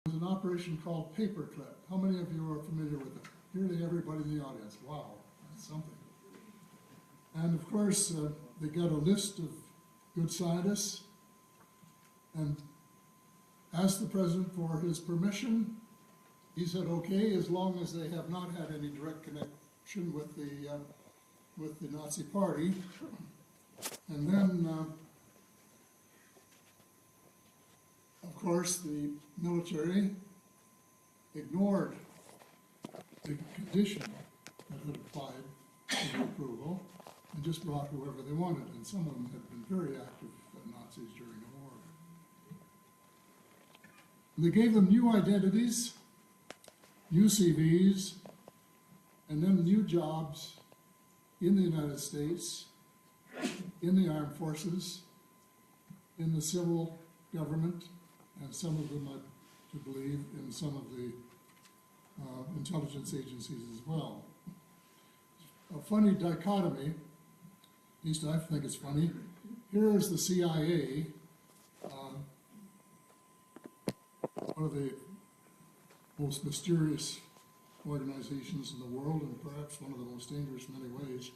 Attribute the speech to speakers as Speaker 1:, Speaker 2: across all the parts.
Speaker 1: was an operation called Paperclip. How many of you are familiar with it? Nearly everybody in the audience. Wow, that's something. And of course, they got a list of good scientists and asked the president for his permission. He said, okay, as long as they have not had any direct connection with the Nazi Party. And then, of course, the military ignored the condition that had applied to the approval and just brought whoever they wanted. And some of them had been very active Nazis during the war. And they gave them new identities, new CVs, and then new jobs in the United States, in the armed forces, in the civil government, and some of them, I to believe, in some of the intelligence agencies as well. A funny dichotomy, at least I think it's funny. Here is the CIA, one of the most mysterious organizations in the world, and perhaps one of the most dangerous in many ways.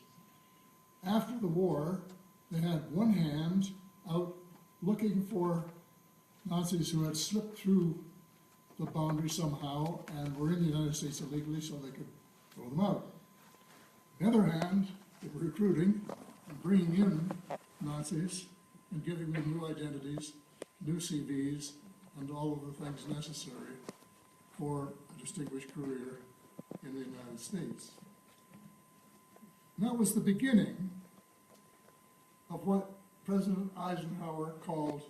Speaker 1: After the war, they had one hand out looking for Nazis who had slipped through the boundary somehow and were in the United States illegally so they could throw them out. On the other hand, they were recruiting and bringing in Nazis and giving them new identities, new CVs, and all of the things necessary for a distinguished career in the United States. And that was the beginning of what President Eisenhower called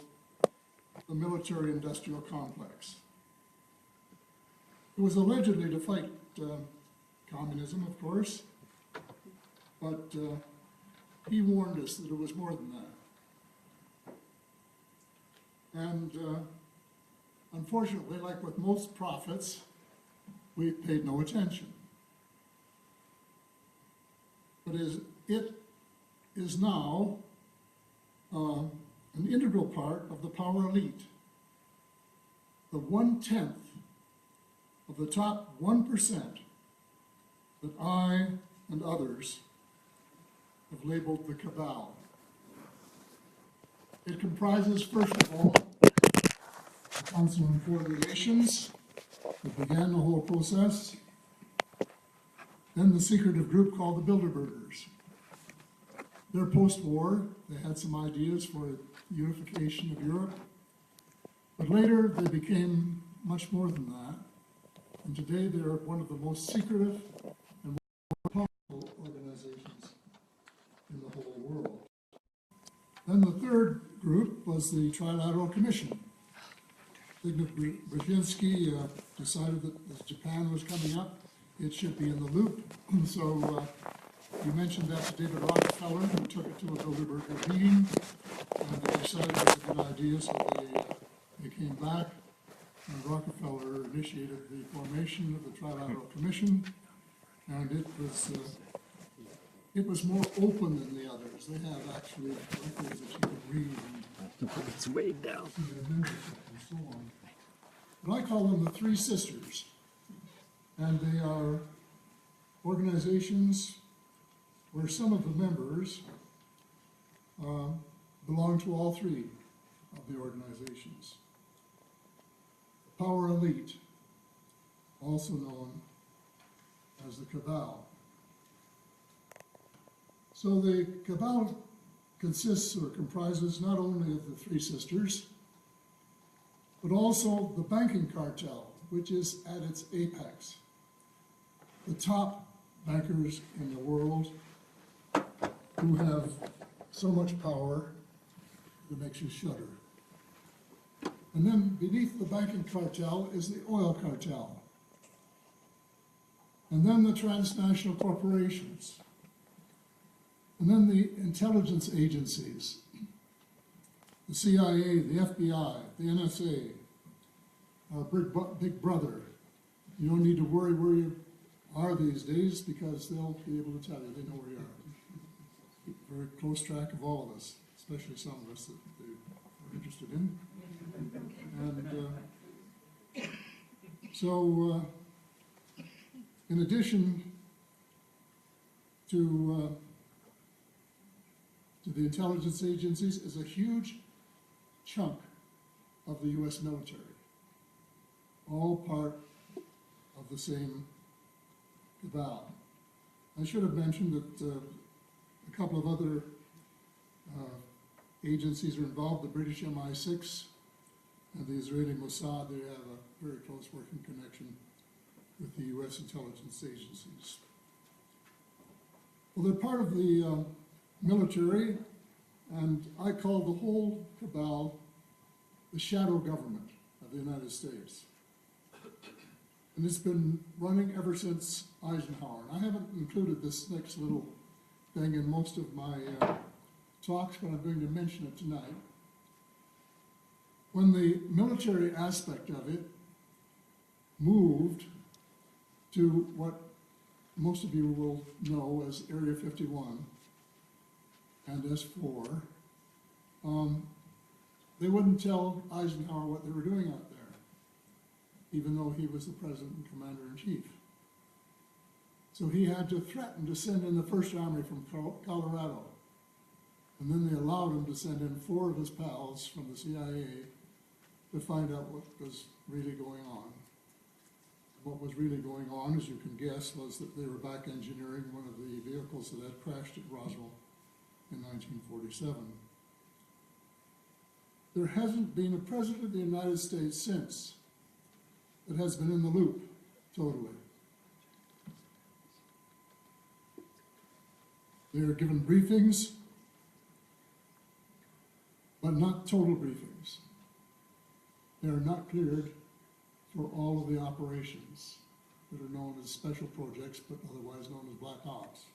Speaker 1: the military-industrial complex. It was allegedly to fight communism, of course, but he warned us that it was more than that. And unfortunately, like with most prophets, we paid no attention. But it is now an integral part of the power elite. The 1/10 of the top 1% that I and others have labeled the cabal. It comprises, first of all, the Council on Foreign Relations that began the whole process, then the secretive group called the Bilderbergers. They're post-war. They had some ideas for unification of Europe, but later they became much more than that. And today they're one of the most secretive and most powerful organizations in the whole world. Then the third group was the Trilateral Commission. Zbigniew Brzezinski decided that as Japan was coming up, it should be in the loop. So you mentioned that to David Rockefeller, who took it to a Bilderberger meeting, and they decided it was a good idea, so they came back, and Rockefeller initiated the formation of the Trilateral Commission, and it was more open than the others. They have actually records that you can read.
Speaker 2: It's way down.
Speaker 1: And so on. But I call them the Three Sisters, and they are organizations where some of the members belong to all three of the organizations. The power elite, also known as the cabal. So the cabal consists or comprises not only of the Three Sisters, but also the banking cartel, which is at its apex. The top bankers in the world who have so much power that makes you shudder. And then beneath the banking cartel is the oil cartel. And then the transnational corporations. And then the intelligence agencies, the CIA, the FBI, the NSA, our big brother. You don't need to worry where you are these days because they'll be able to tell you. They know where you are. Keep very close track of all of us, especially some of us that they are interested in. And So, in addition to the intelligence agencies, is a huge chunk of the U.S. military, all part of the same cabal. I should have mentioned that a couple of other agencies are involved, the British MI6 and the Israeli Mossad. They have a very close working connection with the U.S. intelligence agencies. Well, they're part of the military, and I call the whole cabal the shadow government of the United States. And it's been running ever since Eisenhower. And I haven't included this next little thing in most of my talks, but I'm going to mention it tonight. When the military aspect of it moved to what most of you will know as Area 51 and S4, they wouldn't tell Eisenhower what they were doing out there, even though he was the president and commander-in-chief. So he had to threaten to send in the First Army from Colorado. And then they allowed him to send in 4 of his pals from the CIA to find out what was really going on. What was really going on, as you can guess, was that they were back engineering one of the vehicles that had crashed at Roswell in 1947. There hasn't been a president of the United States since that has been in the loop totally. They are given briefings, but not total briefings. They are not cleared for all of the operations that are known as special projects, but otherwise known as Black Ops.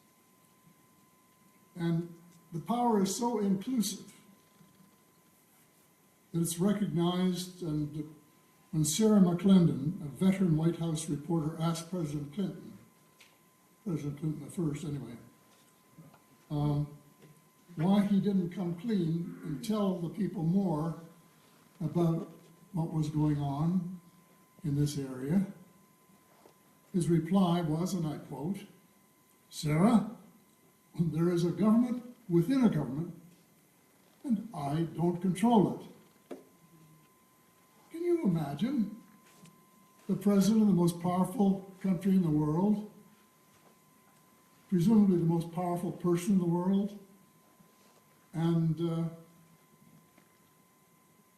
Speaker 1: And the power is so inclusive that it's recognized, and when Sarah McClendon, a veteran White House reporter, asked President Clinton the first anyway, why he didn't come clean and tell the people more about what was going on in this area, his reply was, and I quote, "Sarah, there is a government within a government, and I don't control it." Can you imagine the president of the most powerful country in the world, presumably the most powerful person in the world, and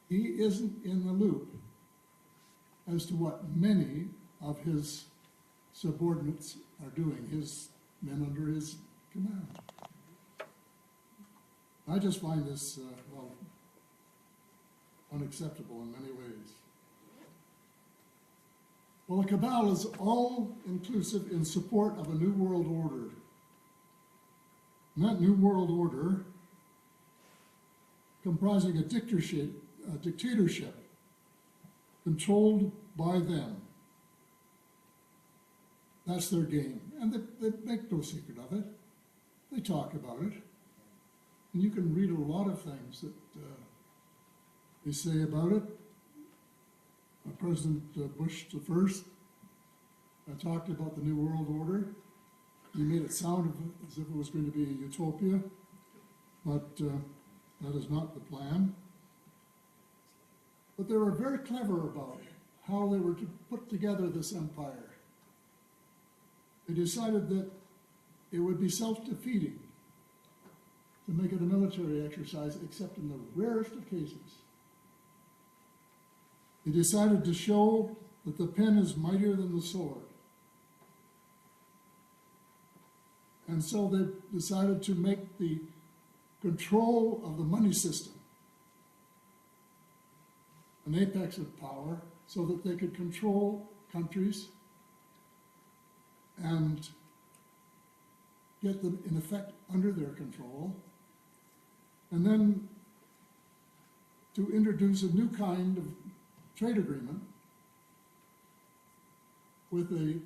Speaker 1: he isn't in the loop as to what many of his subordinates are doing, his men under his command. I just find this, well, unacceptable in many ways. Well, the cabal is all-inclusive in support of a new world order. And that new world order, comprising a dictatorship controlled by them. That's their game. And they make no secret of it. They talk about it. And you can read a lot of things that they say about it. President Bush the first talked about the New World Order. He made it sound as if it was going to be a utopia, but that is not the plan. But they were very clever about how they were to put together this empire. They decided that it would be self-defeating to make it a military exercise, except in the rarest of cases. They decided to show that the pen is mightier than the sword. And so they decided to make the control of the money system an apex of power so that they could control countries and get them, in effect, under their control, and then to introduce a new kind of trade agreement with a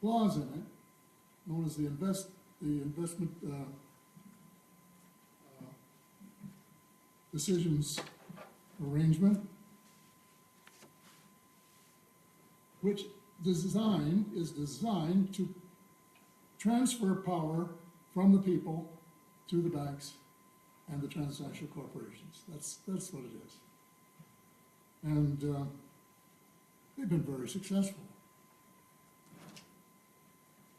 Speaker 1: clause in it known as the investment decisions arrangement, which is designed to transfer power from the people to the banks and the transnational corporations. That's what it is. And they've been very successful.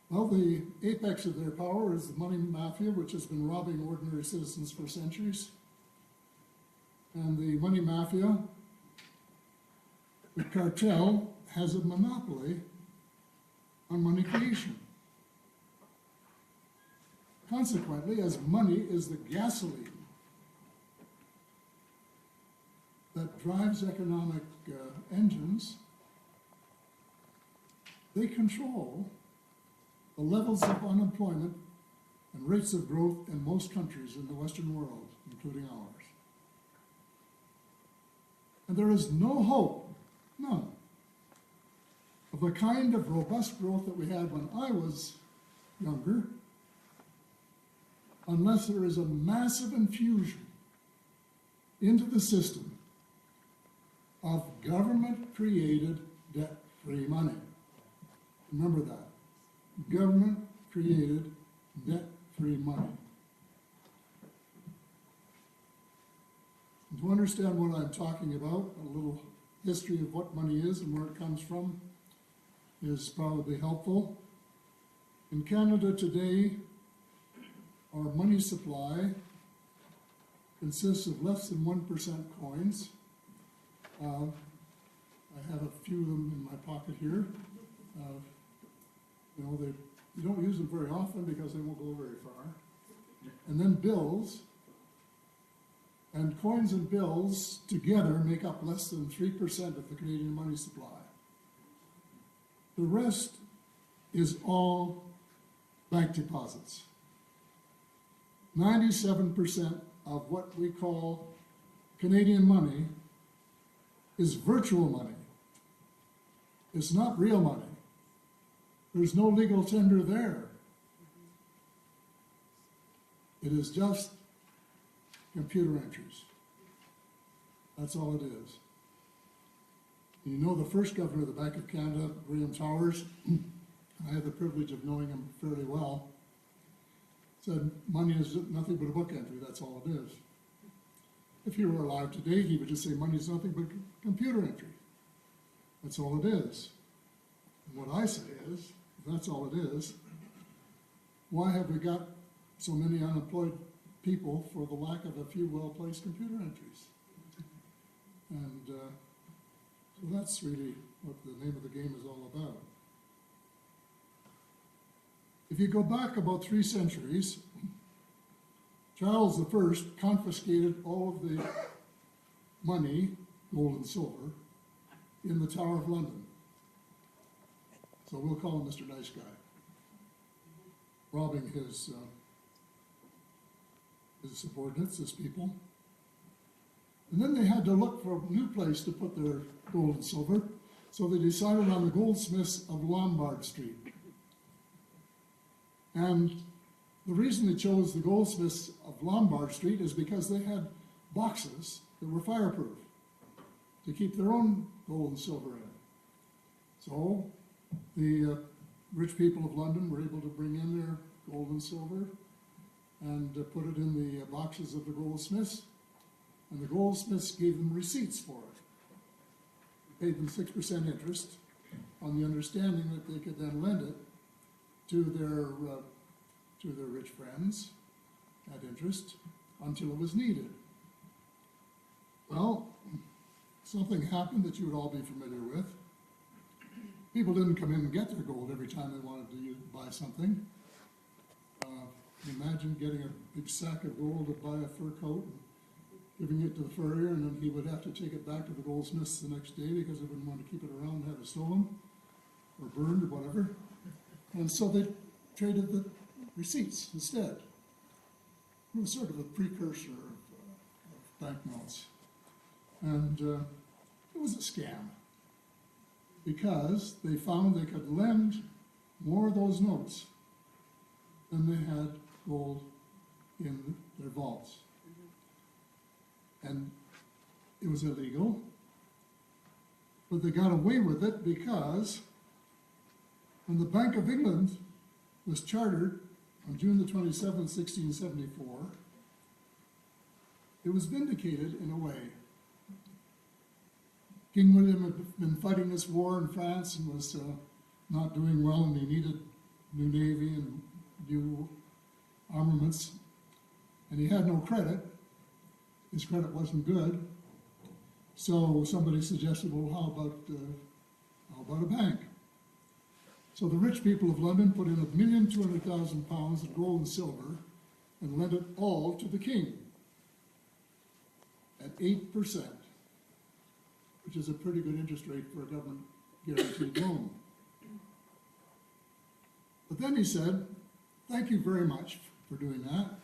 Speaker 1: Well, the apex of their power is the money mafia, which has been robbing ordinary citizens for centuries. And the money mafia, the cartel, has a monopoly on money creation. Consequently, as money is the gasoline that drives economic engines, they control the levels of unemployment and rates of growth in most countries in the Western world, including ours. And there is no hope, none, of the kind of robust growth that we had when I was younger, unless there is a massive infusion into the system of government-created debt-free money. Remember that. Government-created debt-free money. And to understand what I'm talking about, a little history of what money is and where it comes from is probably helpful. In Canada today, our money supply consists of less than 1% coins. I have a few of them in my pocket here. You don't use them very often because they won't go very far. And then bills, and coins and bills together make up less than 3% of the Canadian money supply. The rest is all bank deposits. 97% of what we call Canadian money is virtual money. It's not real money. There's no legal tender there. It is just computer entries. That's all it is. You know, the first governor of the Bank of Canada, William Towers, I had the privilege of knowing him fairly well, said money is nothing but a book entry, that's all it is. If he were alive today, he would just say money is nothing but computer entry. That's all it is. And what I say is, if that's all it is, why have we got so many unemployed people for the lack of a few well-placed computer entries? And so that's really what the name of the game is all about. If you go back about 3 centuries, Charles I confiscated all of the money, gold and silver, in the Tower of London. So we'll call him Mr. Nice Guy, robbing his subordinates, his people. And then they had to look for a new place to put their gold and silver, so they decided on the goldsmiths of Lombard Street. And the reason they chose the goldsmiths of Lombard Street is because they had boxes that were fireproof to keep their own gold and silver in. So the rich people of London were able to bring in their gold and silver and put it in the boxes of the goldsmiths, and the goldsmiths gave them receipts for it. Paid them 6% interest on the understanding that they could then lend it to their rich friends at interest until it was needed. Well, something happened that you would all be familiar with. People didn't come in and get their gold every time they wanted to buy something. Imagine getting a big sack of gold to buy a fur coat and giving it to the furrier, and then he would have to take it back to the goldsmiths the next day because they wouldn't want to keep it around and have it stolen or burned or whatever. And so they traded the receipts instead. It was sort of a precursor of banknotes. And it was a scam because they found they could lend more of those notes than they had gold in their vaults. And it was illegal. But they got away with it because when the Bank of England was chartered on June the 27th, 1674, it was vindicated in a way. King William had been fighting this war in France and was not doing well, and he needed new navy and new armaments, and he had no credit. His credit wasn't good, so somebody suggested, well, how about a bank? So the rich people of London put in £1,200,000 in gold and silver and lent it all to the king at 8%, which is a pretty good interest rate for a government guaranteed loan. But then he said, thank you very much for doing that,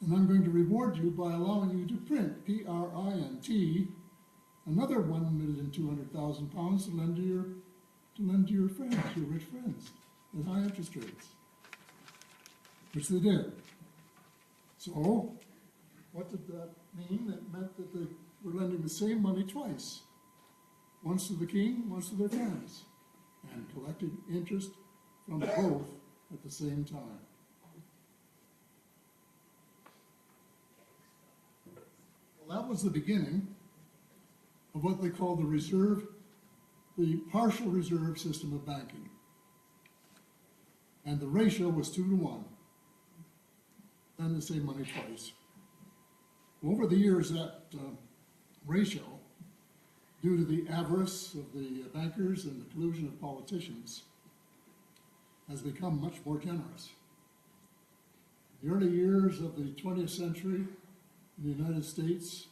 Speaker 1: and I'm going to reward you by allowing you to print, P-R-I-N-T, another £1,200,000 to lend to your friends, your rich friends, at high interest rates, which they did. So, what did that mean? It meant that they were lending the same money twice, once to the king, once to their friends, and collecting interest from both at the same time. Well, that was the beginning of what they call the partial reserve system of banking. And the ratio was 2 to 1. Then the same money twice. Over the years, that ratio, due to the avarice of the bankers and the collusion of politicians, has become much more generous. In the early years of the 20th century in the United States,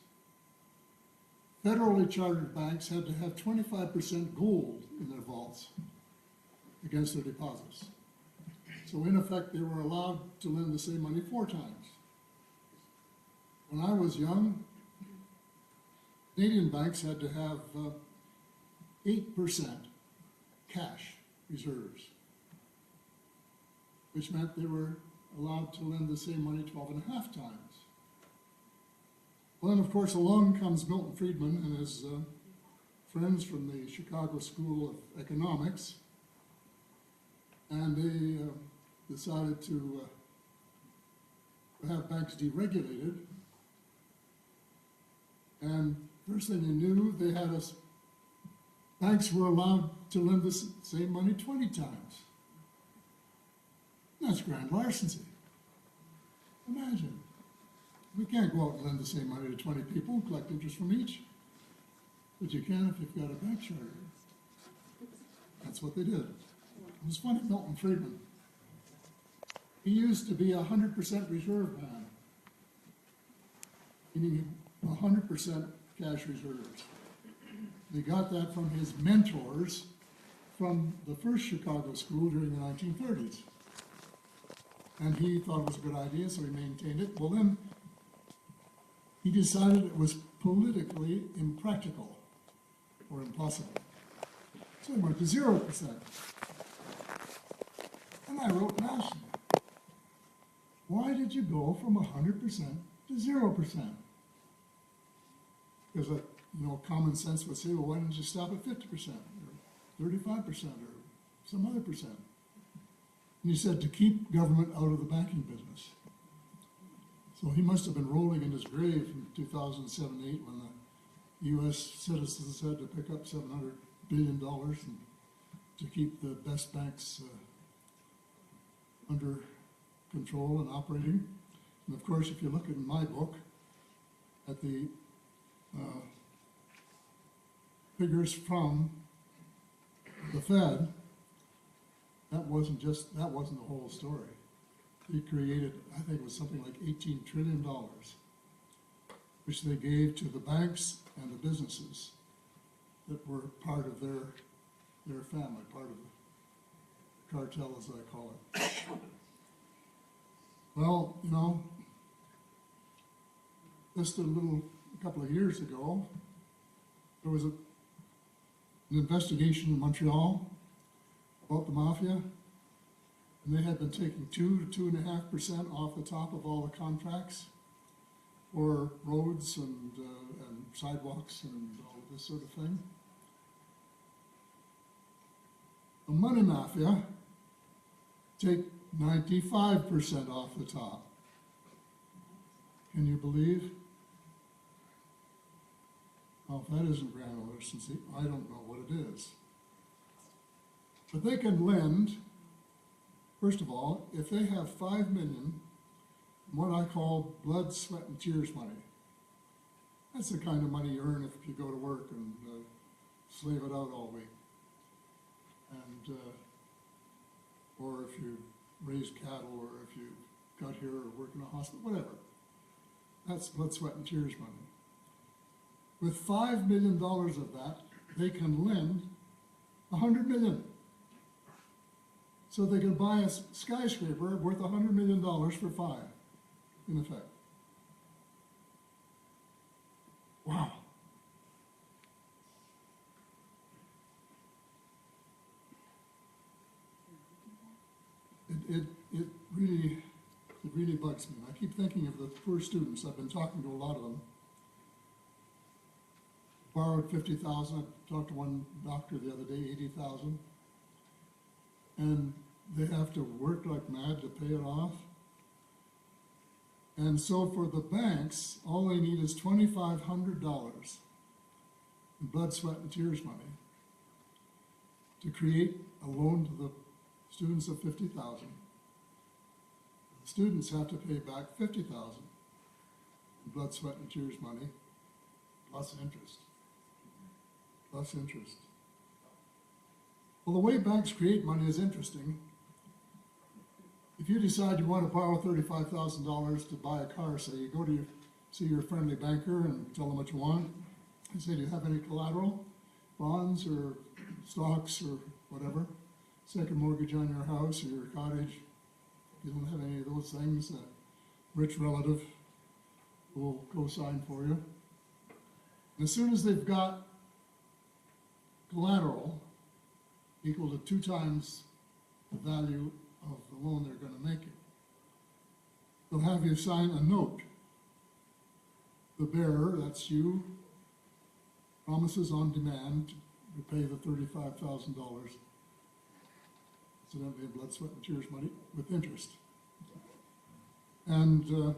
Speaker 1: federally chartered banks had to have 25% gold in their vaults against their deposits. So in effect, they were allowed to lend the same money 4 times. When I was young, Canadian banks had to have 8% cash reserves, which meant they were allowed to lend the same money 12.5 times. Well, then, of course, along comes Milton Friedman and his friends from the Chicago School of Economics, and they decided to have banks deregulated. And first thing they knew, they had banks were allowed to lend the same money 20 times. That's grand larceny. Imagine. We can't go out and lend the same money to 20 people and collect interest from each. But you can if you've got a bank charter. That's what they did. It was funny, Milton Friedman. He used to be a 100% reserve man, meaning 100% cash reserves. He got that from his mentors from the first Chicago school during the 1930s. And he thought it was a good idea, so he maintained it. Well, then he decided it was politically impractical or impossible. So he went to 0%. And I wrote and asked him, why did you go from 100% to 0%? Because, common sense would say, well, why didn't you stop at 50% or 35% or some other percent? And he said, to keep government out of the banking business. So he must have been rolling in his grave in 2007-8 when the U.S. citizens had to pick up $700 billion to keep the best banks under control and operating. And of course, if you look in my book at the figures from the Fed, that wasn't the whole story. He created, I think it was something like $18 trillion, which they gave to the banks and the businesses that were part of their family, part of the cartel, as I call it. Well, just a couple of years ago, there was an investigation in Montreal about the mafia, and they had been taking 2 to 2.5% off the top of all the contracts for roads and sidewalks and all of this sort of thing. The money mafia take 95% off the top. Can you believe? Well, if that isn't granular efficiency, I don't know what it is. But they can lend, first of all, if they have 5 million, what I call blood, sweat, and tears money. That's the kind of money you earn if you go to work and slave it out all week. And, or if you raise cattle, or if you got here or work in a hospital, whatever. That's blood, sweat, and tears money. With $5 million of that, they can lend $100 million. So they can buy a skyscraper worth $100 million for 5, in effect. Wow. It really bugs me. I keep thinking of the poor students. I've been talking to a lot of them. Borrowed $50,000. I talked to one doctor the other day, $80,000. And they have to work like mad to pay it off. And so for the banks, all they need is $2,500 in blood, sweat, and tears money to create a loan to the students of $50,000. The students have to pay back $50,000 in blood, sweat, and tears money, plus interest. Plus interest. Well, the way banks create money is interesting. If you decide you want to borrow $35,000 to buy a car, say you go to see your friendly banker and tell them what you want, and say, do you have any collateral, bonds or stocks or whatever, second mortgage on your house or your cottage? If you don't have any of those things, a rich relative will co-sign for you. And as soon as they've got collateral equal to 2 times the value of the loan they're going to make it, they'll have you sign a note. The bearer, that's you, promises on demand to pay the $35,000, incidentally blood, sweat, and tears money, with interest. And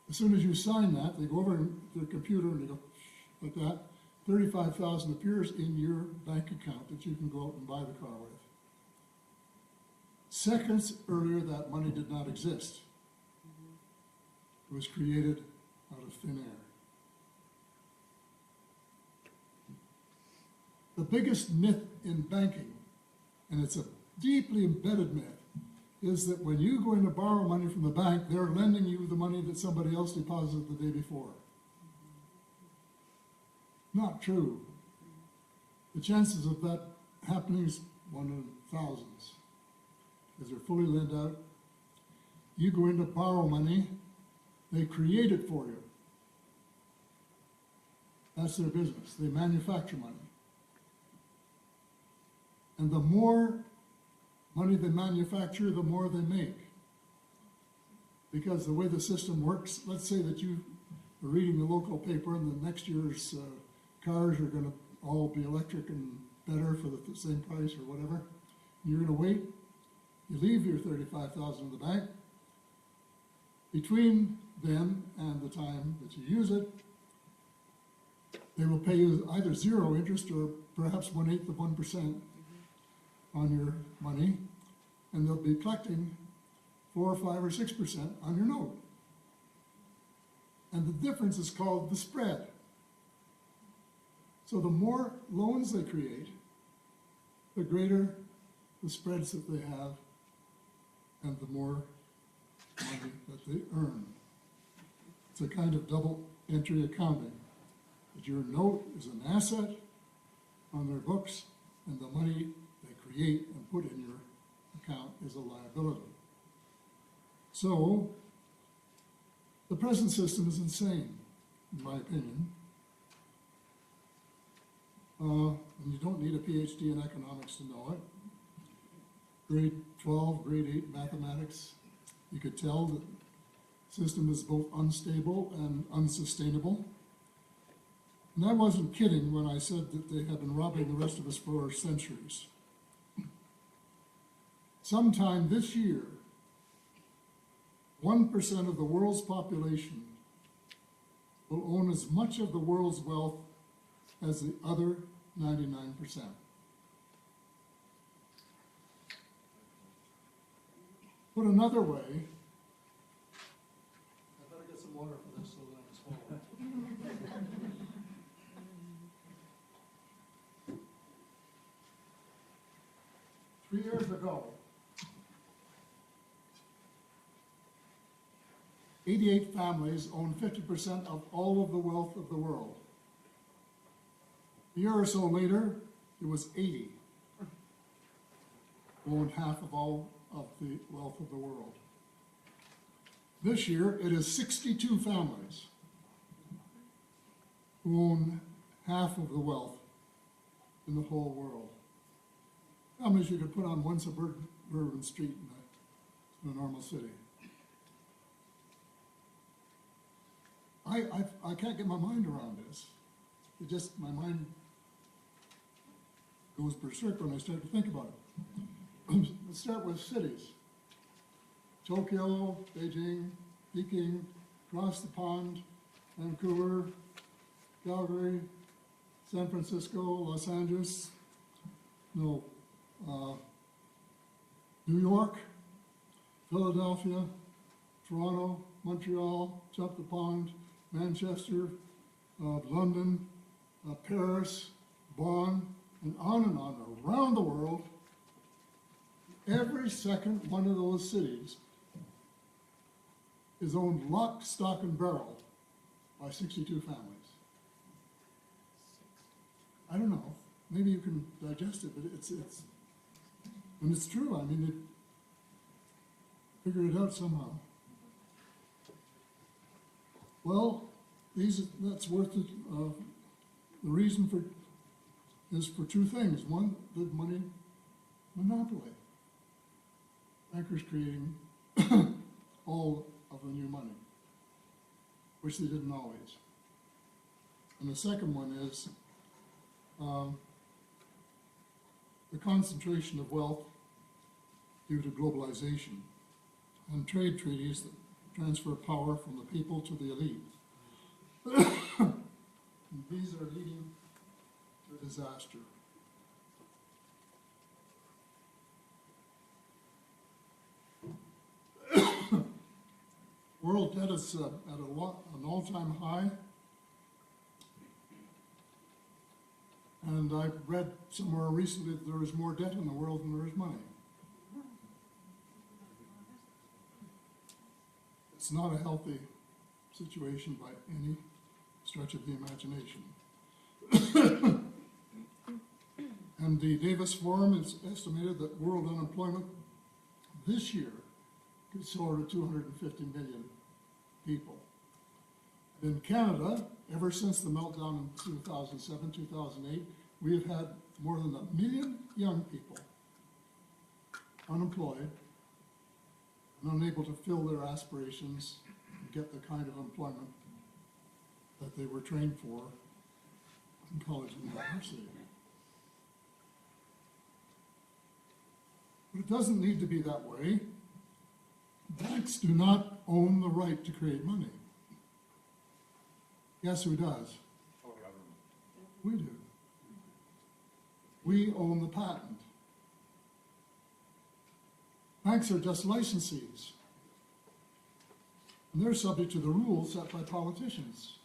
Speaker 1: as soon as you sign that, they go over to their computer and they go like that. $35,000 appears in your bank account that you can go out and buy the car with. Seconds earlier, that money did not exist. It was created out of thin air. The biggest myth in banking, and it's a deeply embedded myth, is that when you go in to borrow money from the bank, they're lending you the money that somebody else deposited the day before. Not true. The chances of that happening is 1 in thousands, because they're fully lent out. You go in to borrow money, they create it for you. That's their business. They manufacture money. And the more money they manufacture, the more they make. Because the way the system works, let's say that you are reading the local paper and the next year's cars are going to all be electric and better for the same price or whatever. You're going to wait. You leave your $35,000 in the bank. Between then and the time that you use it, they will pay you either 0 interest or perhaps 1/8 of 1% on your money, and they'll be collecting 4 or 5 or 6% on your note. And the difference is called the spread. So the more loans they create, the greater the spreads that they have, and the more money that they earn. It's a kind of double entry accounting. That your note is an asset on their books, and the money they create and put in your account is a liability. So the present system is insane, in my opinion. And you don't need a PhD in economics to know it. Grade 12, grade 8 mathematics, you could tell that the system is both unstable and unsustainable. And I wasn't kidding when I said that they have been robbing the rest of us for centuries. Sometime this year, 1% of the world's population will own as much of the world's wealth as the other 99%. Put another way, I better get some water for this so that I can swallow it. 3 years ago, 88 families owned 50% of all of the wealth of the world. A year or so later, it was 80 who owned half of all of the wealth of the world. This year, it is 62 families who own half of the wealth in the whole world. Families you could put on one suburban street in a normal city. I can't get my mind around this. My mind goes berserk when I start to think about it. Let's start with cities. Tokyo, Beijing, Peking, across the pond, Vancouver, Calgary, San Francisco, Los Angeles, New York, Philadelphia, Toronto, Montreal, jump the pond, Manchester, London, Paris, Bonn, and on around the world. Every second one of those cities is owned lock, stock, and barrel by 62 families. I don't know, maybe you can digest it, but and it's true. I mean, they figured it out somehow. Well, that's worth it. The reason is for two things. One, the money monopoly. Bankers creating all of the new money, which they didn't always. And the second one is the concentration of wealth due to globalization and trade treaties that transfer power from the people to the elite. And these are leading to disaster. World debt is at an all-time high. And I read somewhere recently that there is more debt in the world than there is money. It's not a healthy situation by any stretch of the imagination. And the Davis Forum has estimated that world unemployment this year could soar to 250 million people. In Canada, ever since the meltdown in 2007, 2008, we have had more than 1 million young people unemployed and unable to fill their aspirations and get the kind of employment that they were trained for in college and university. But it doesn't need to be that way. Banks do not own the right to create money. Guess who does? We do. We own the patent. Banks are just licensees. And they're subject to the rules set by politicians.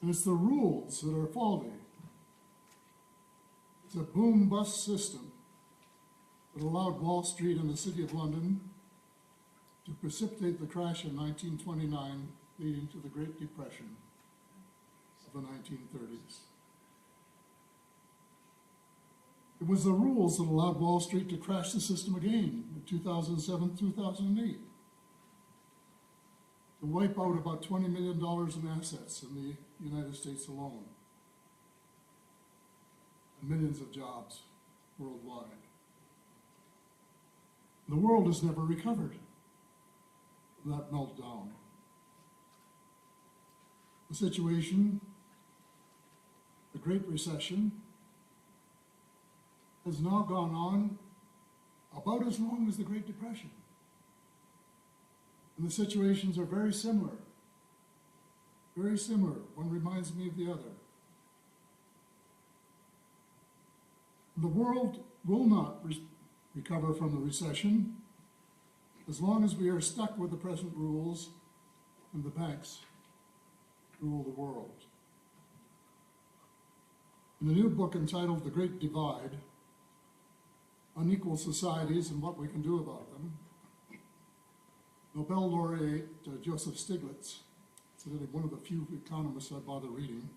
Speaker 1: And it's the rules that are faulty. It's a boom-bust system that allowed Wall Street and the City of London to precipitate the crash in 1929, leading to the Great Depression of the 1930s. It was the rules that allowed Wall Street to crash the system again in 2007, 2008, to wipe out about $20 million in assets in the United States alone, and millions of jobs worldwide. The world has never recovered from that meltdown. the situation, the Great Recession, has now gone on about as long as the Great Depression. And the situations are very similar. Very similar. One reminds me of the other. The world will not recover from the recession as long as we are stuck with the present rules and the banks rule the world. In the new book entitled The Great Divide, Unequal Societies and What We Can Do About Them, Nobel laureate Joseph Stiglitz, one of the few economists I bother reading,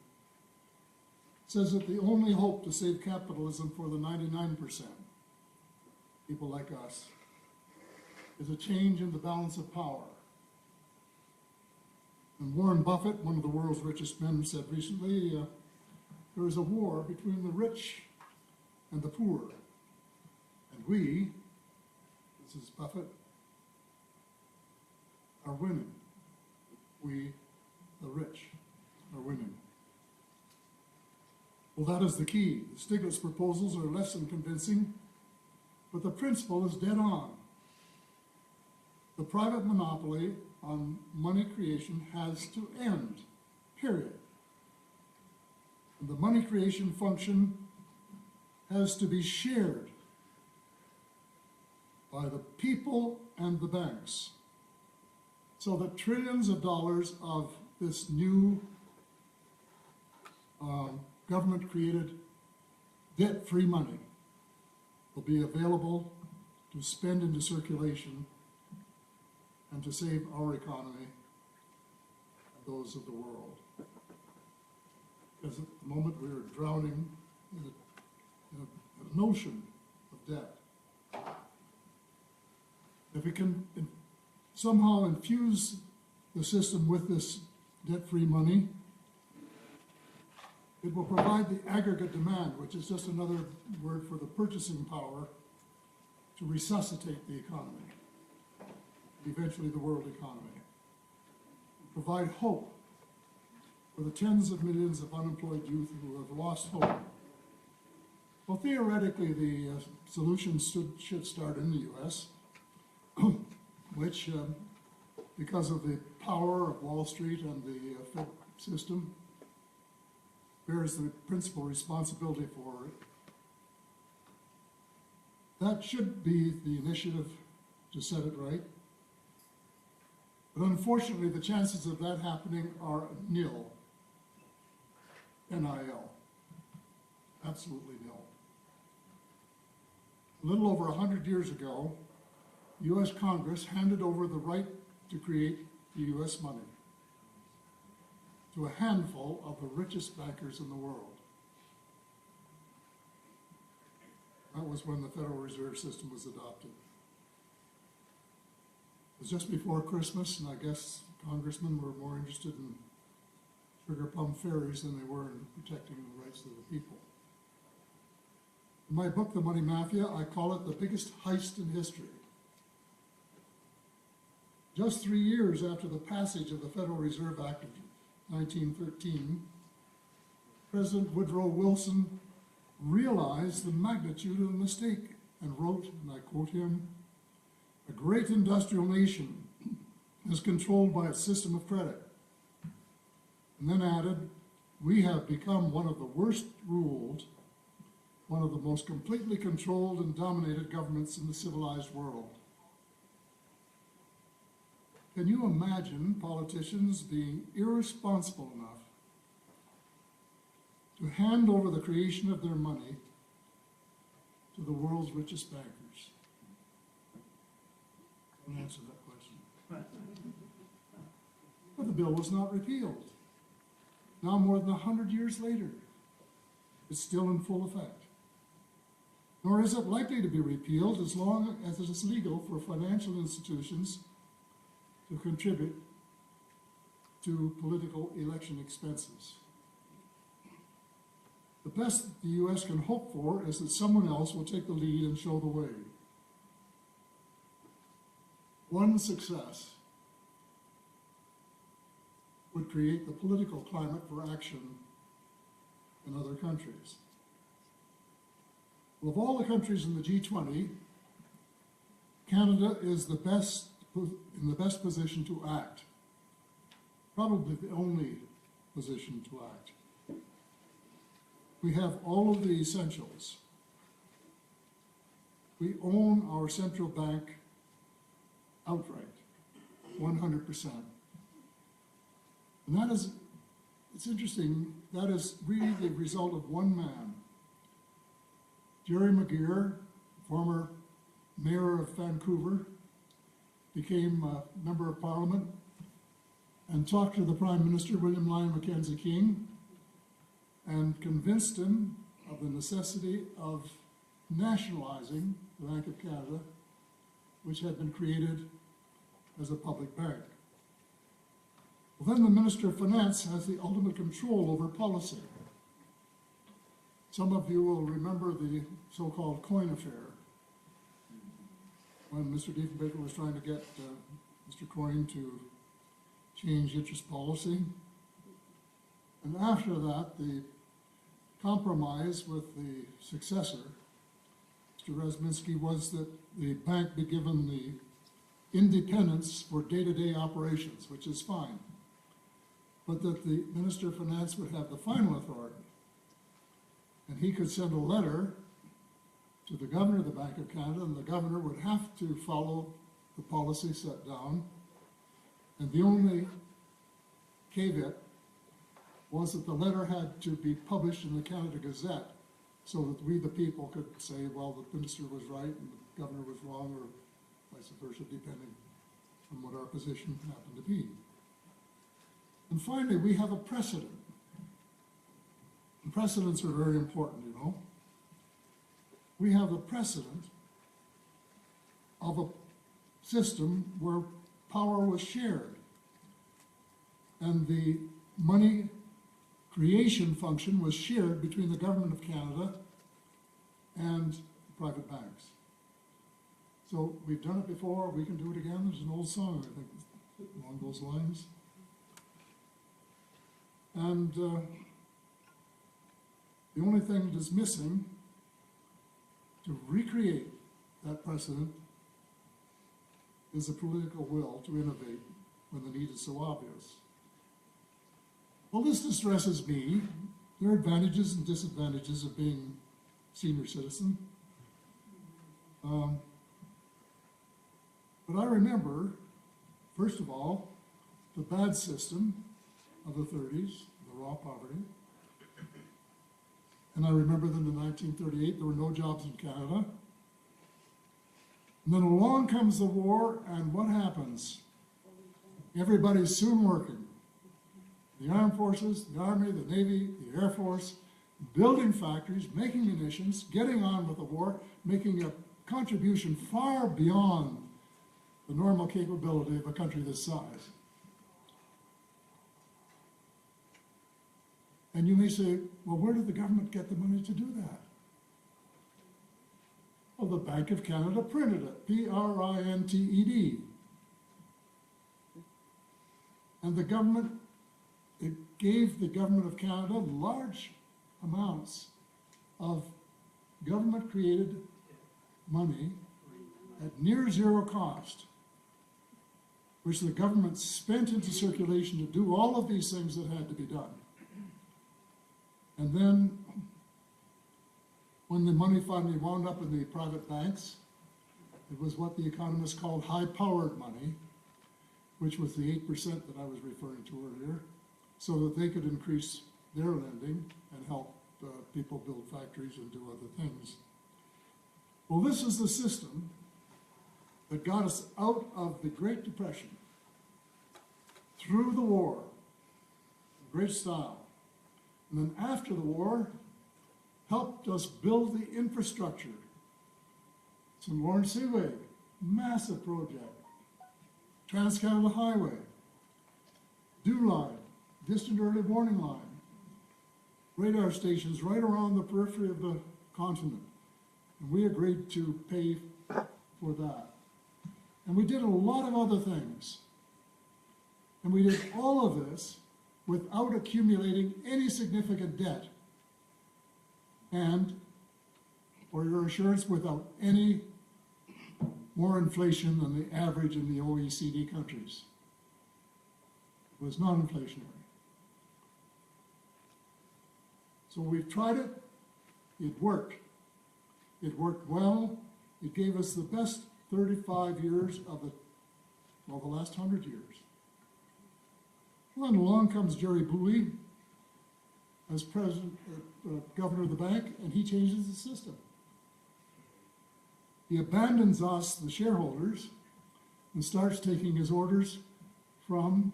Speaker 1: says that the only hope to save capitalism for the 99%, people like us, is a change in the balance of power. And Warren Buffett, one of the world's richest men, said recently, there is a war between the rich and the poor. And we, this is Buffett, are winning. We, the rich, are winning. Well, that is the key. The Stiglitz proposals are less than convincing, but the principle is dead on. The private monopoly on money creation has to end, period. And the money creation function has to be shared by the people and the banks, so that trillions of dollars of this new government-created debt-free money will be available to spend into circulation and to save our economy and those of the world. Because at the moment we are drowning in a notion of debt. If we can somehow infuse the system with this debt-free money, it will provide the aggregate demand, which is just another word for the purchasing power, to resuscitate the economy, eventually the world economy. Provide hope for the tens of millions of unemployed youth who have lost hope. Well, theoretically, the solution should start in the U.S., which, because of the power of Wall Street and the Fed system, bears the principal responsibility for it. That should be the initiative to set it right. But unfortunately, the chances of that happening are nil. NIL. Absolutely nil. A little over 100 years ago, U.S. Congress handed over the right to create the U.S. money to a handful of the richest bankers in the world. That was when the Federal Reserve System was adopted. It was just before Christmas, and I guess congressmen were more interested in sugar plum fairies than they were in protecting the rights of the people. In my book, The Money Mafia, I call it the biggest heist in history. Just 3 years after the passage of the Federal Reserve Act of 1913, President Woodrow Wilson realized the magnitude of the mistake and wrote, and I quote him, "A great industrial nation is controlled by a system of credit." And then added, "We have become one of the worst ruled, one of the most completely controlled and dominated governments in the civilized world." Can you imagine politicians being irresponsible enough to hand over the creation of their money to the world's richest bankers? Don't answer that question. But the bill was not repealed. Now, more than 100 years later, it's still in full effect. Nor is it likely to be repealed as long as it is legal for financial institutions to contribute to political election expenses. The best the U.S. can hope for is that someone else will take the lead and show the way. One success would create the political climate for action in other countries. Well, of all the countries in the G20, Canada is in the best position to act, probably the only position to act. We have all of the essentials. We own our central bank outright, 100%. And that is, it's interesting, that is really the result of one man. Jerry McGeer, former mayor of Vancouver, became a member of Parliament and talked to the Prime Minister, William Lyon Mackenzie King, and convinced him of the necessity of nationalizing the Bank of Canada, which had been created as a public bank. Well, then the Minister of Finance has the ultimate control over policy. Some of you will remember the so-called coin affair, when Mr. Diefenbaker was trying to get Mr. Coyne to change interest policy. And after that, the compromise with the successor, Mr. Razminski, was that the bank be given the independence for day-to-day operations, which is fine, but that the Minister of Finance would have the final authority. And he could send a letter to the Governor of the Bank of Canada, and the Governor would have to follow the policy set down. And the only caveat was that the letter had to be published in the Canada Gazette so that we, the people, could say, well, the minister was right and the governor was wrong, or vice versa, depending on what our position happened to be. And finally, we have a precedent. And precedents are very important, you know. We have a precedent of a system where power was shared, and the money creation function was shared between the Government of Canada and private banks. So we've done it before, we can do it again. There's an old song, I think, along those lines. And the only thing that is missing to recreate that precedent is the political will to innovate when the need is so obvious. Well, this distresses me. There are advantages and disadvantages of being senior citizen. But I remember, first of all, the bad system of the 30s, the raw poverty. And I remember that in 1938, there were no jobs in Canada. And then along comes the war, and what happens? Everybody's soon working. The armed forces, the Army, the Navy, the Air Force, building factories, making munitions, getting on with the war, making a contribution far beyond the normal capability of a country this size. And you may say, well, where did the government get the money to do that? Well, the Bank of Canada printed it, P-R-I-N-T-E-D. And the government, it gave the Government of Canada large amounts of government-created money at near zero cost, which the government spent into circulation to do all of these things that had to be done. And then, when the money finally wound up in the private banks, it was what the economists called high-powered money, which was the 8% that I was referring to earlier, so that they could increase their lending and help people build factories and do other things. Well, this is the system that got us out of the Great Depression, through the war, in great style, and then after the war, helped us build the infrastructure. St. Lawrence Seaway, massive project. Trans-Canada Highway, DEW Line, Distant Early Warning Line, radar stations right around the periphery of the continent. And we agreed to pay for that. And we did a lot of other things. And we did all of this without accumulating any significant debt. And, for your assurance, without any more inflation than the average in the OECD countries. It was non-inflationary. So we've tried it. It worked. It worked well. It gave us the best 35 years of the last 100 years. Well, then along comes Jerry Bowie as governor of the bank, and he changes the system. He abandons us, the shareholders, and starts taking his orders from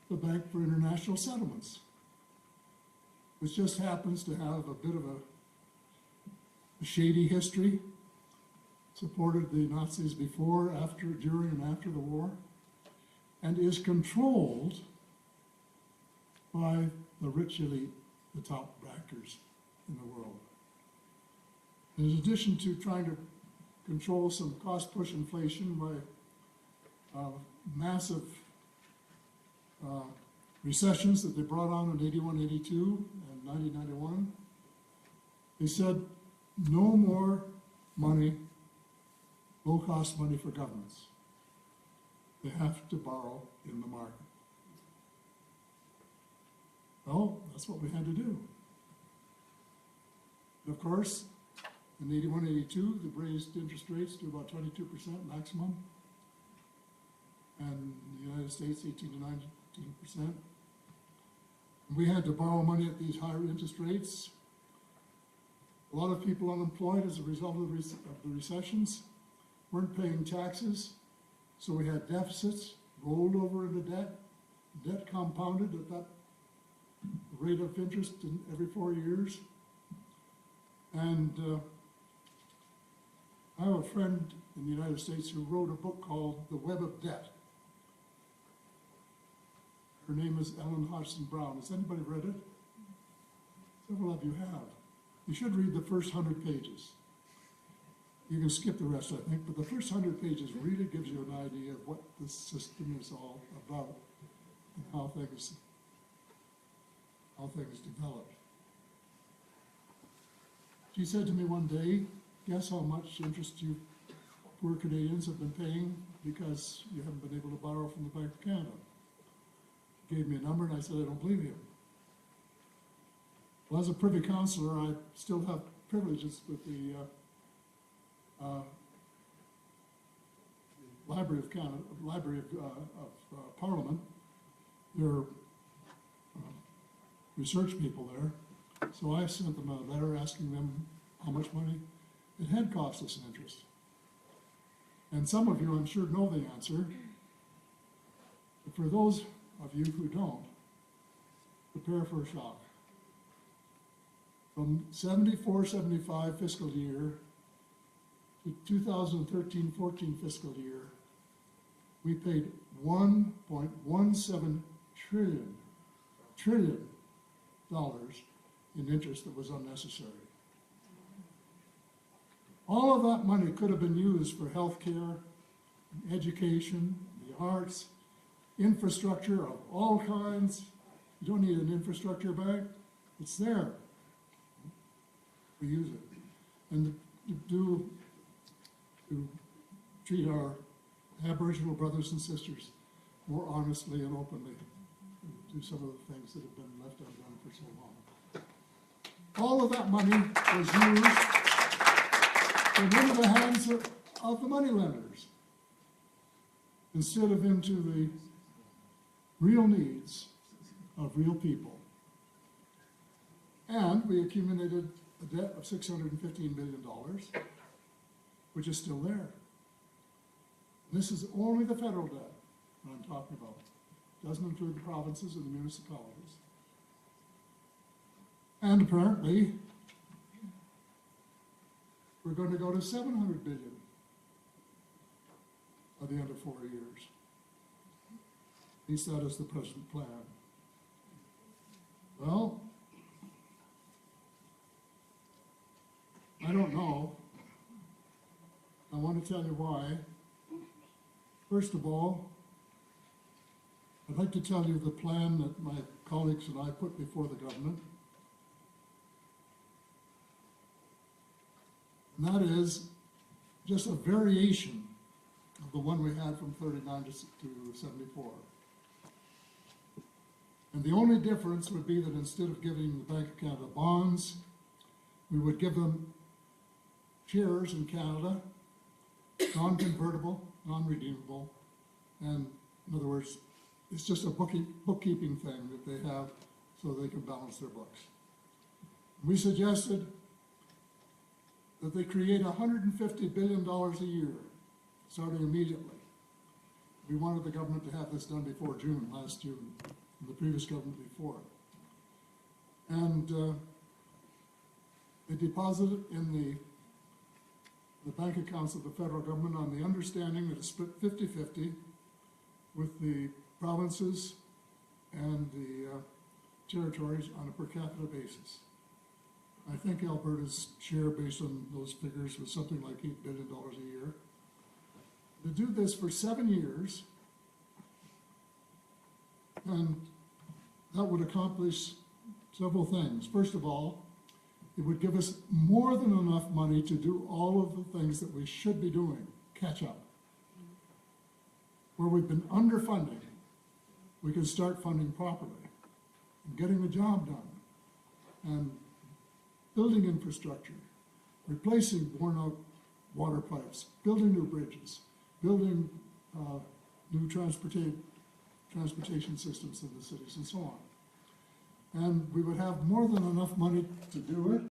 Speaker 1: the Bank for International Settlements, which just happens to have a bit of a shady history, supported the Nazis before, after, during, and after the war, and is controlled by the rich elite, the top bankers in the world. In addition to trying to control some cost-push inflation by massive recessions that they brought on in 81, 82, and 90, 91, they said no more money, low-cost money for governments. They have to borrow in the market. Well, that's what we had to do. And of course, in 81, 82, they raised interest rates to about 22% maximum. And in the United States, 18 to 19%. And we had to borrow money at these higher interest rates. A lot of people unemployed as a result of the recessions, weren't paying taxes, so we had deficits, rolled over into debt compounded at that rate of interest in every 4 years. And I have a friend in the United States who wrote a book called The Web of Debt. Her name is Ellen Hodgson Brown. Has anybody read it? Several of you have. You should read the first 100 pages. You can skip the rest, I think, but the first 100 pages really gives you an idea of what this system is all about and how things developed. She said to me one day, guess how much interest you poor Canadians have been paying because you haven't been able to borrow from the Bank of Canada. She gave me a number and I said, I don't believe you. Well, as a Privy Councillor, I still have privileges with the Library of Canada, Library of Parliament. There are research people there. So I sent them a letter asking them how much money it had cost us in interest. And some of you, I'm sure, know the answer. But for those of you who don't, prepare for a shock. From 74-75 fiscal year to 2013-14 fiscal year, we paid $1.17 trillion in interest that was unnecessary. All of that money could have been used for healthcare, education, the arts, infrastructure of all kinds. You don't need an infrastructure bank. It's there. We use it. And to treat our Aboriginal brothers and sisters more honestly and openly, do some of the things that have been left undone for so long. All of that money was used into the hands of the moneylenders instead of into the real needs of real people. And we accumulated a debt of $615 million, which is still there. This is only the federal debt that I'm talking about. It doesn't include the provinces and the municipalities. And apparently, we're going to go to $700 billion by the end of 4 years. At least that is the present plan. Well, I don't know. I want to tell you why. First of all, I'd like to tell you the plan that my colleagues and I put before the government. And that is just a variation of the one we had from 39 to 74. And the only difference would be that instead of giving the Bank of Canada bonds, we would give them shares in Canada, non-convertible, non-redeemable, and in other words, it's just a bookkeeping thing that they have so they can balance their books. We suggested that they create $150 billion a year, starting immediately. We wanted the government to have this done before June, last June, and the previous government before it. And they deposited in the bank accounts of the federal government on the understanding that it's split 50-50 with the provinces and the territories on a per capita basis. I think Alberta's share, based on those figures, was something like $8 billion a year. To do this for 7 years, and that would accomplish several things. First of all, it would give us more than enough money to do all of the things that we should be doing, catch up. Where we've been underfunding, we can start funding properly, and getting the job done, and building infrastructure, replacing worn-out water pipes, building new bridges, building new transportation systems in the cities, and so on. And we would have more than enough money to do it,